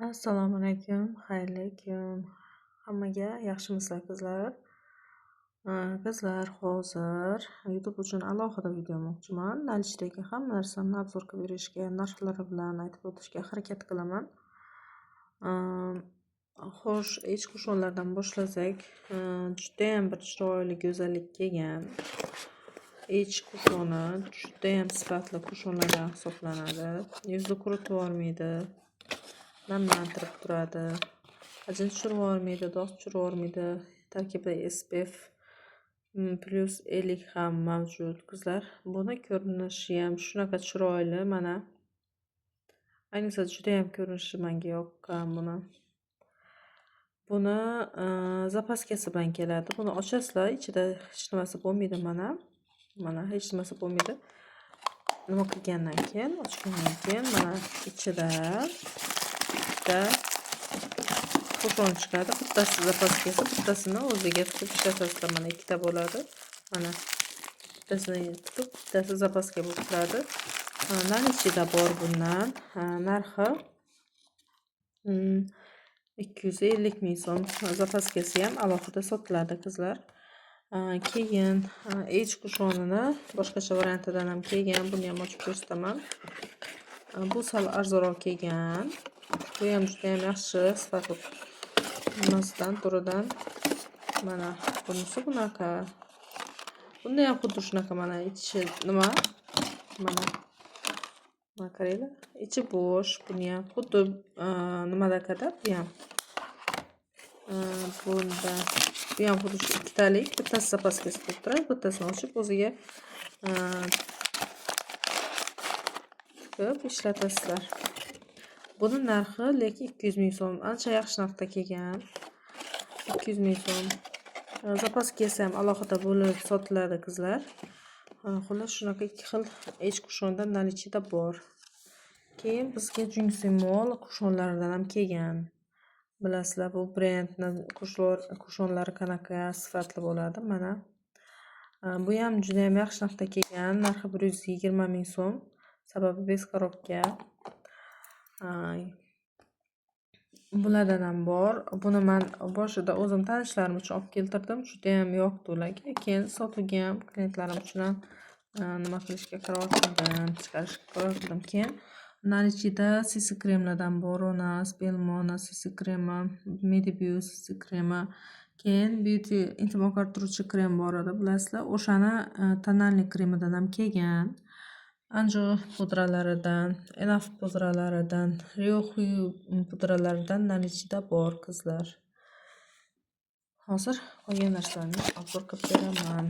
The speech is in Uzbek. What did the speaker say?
Assalomu alaykum, xayrli kun. Hammaga yaxshimisizlar qizlar? Qizlar, hozir YouTube uchun alohida video olmoqchiman. Nalishdagi hamma narsani obzorga berishga, narxlari bilan aytib o'tishga harakat qilaman. Xo'sh, ich qushonlardan boshlasak, judayam bir chiroyli go'zallik kelgan. Ich qushoni judayam sifatli qushonlardan hisoblanadi. Yuzni quritib olmaydi. Namlantirib turadi. Ajin tushirib olmaydi, dog' tushirib olmaydi. Tarkibida SPF plus 50 ham mavjud qizlar. Buni ko'rinishi ham shunaqa chiroyli, mana. Ayniqsa juda ham ko'rinishi menga yoqqan buni. Buni zapaskasi bilan keladi. Buni ochasizlar, ichida hech nimasi bo'lmaydi mana. Mana hech nimasi bo'lmaydi. Nima qilgandan keyin, ochgandan keyin mana ichida qushon chiqadi. Bittasi zapaskasi, bittasini o'ziga tutib ishlatasizlar. Mana ikkita bo'ladi. Mana bittasini tutib, bittasi zapaska bo'lib turadi. Nalichida bor bundan. Narxi 250 ming so'm. Zapaskasi ham alohida sotiladi qizlar. Keyin ich qushonini boshqacha variantidan ham kelgan. Buni ham ochib ko'rsataman. Bu sal arzonroq kelgan. Bu ham juda ham yaxshi sifatli nimasidan, turidan. Mana bunisi bunaqa. Bunda ham xuddi shunaqa mana ichi nima? Mana qaranglar. Ichi bo'sh. Buni ham xuddi nimadaqada bu ham. Bunda bu ham xuddi shu ikkitalik, bittasi zapaskasi bo'lib turadi, bittasini ochib o'ziga tiqib ishlatasizlar. Buni narxi lekin 200 ming so'm. Ancha yaxshi narxda kelgan. 200 ming so'm. Zapaskasi ham alohida bo'lib sotiladi qizlar. Xullas shunaqa ikki xil ich qushondan nalichida bor. Keyin bizga jinsi mol qushonlaridan ham kelgan. Bilasizlar, bu brendning qushonlari qanaqa sifatli bo'ladi. Mana. Bu ham juda ham yaxshi narxda kelgan. Narxi 120 ming so'm. Sababi bez korobka. Bulardan ham bor. Buni men boshida o'zim tanishlarim uchun olib keltirdim. Juda ham yoqdi ularga. Keyin sotuvga ham klientlarim uchun ham nima qilishga qaror qildim, chiqarishga qaror qildim. Keyin nalichida CC kremlardan bor, Onas, Belmona, CC kremi, Medibus CC kremi. Keyin Beauty intim oqartiruvchi krem bor edi, bilasizlar. O'shani tonalniy kremidan ham kelgan. Anjo pudralaridan, Enaf pudralaridan, Ryohu pudralaridan nalichida bor qizlar. Hozir qolgan narsalarni obzor qilib beraman.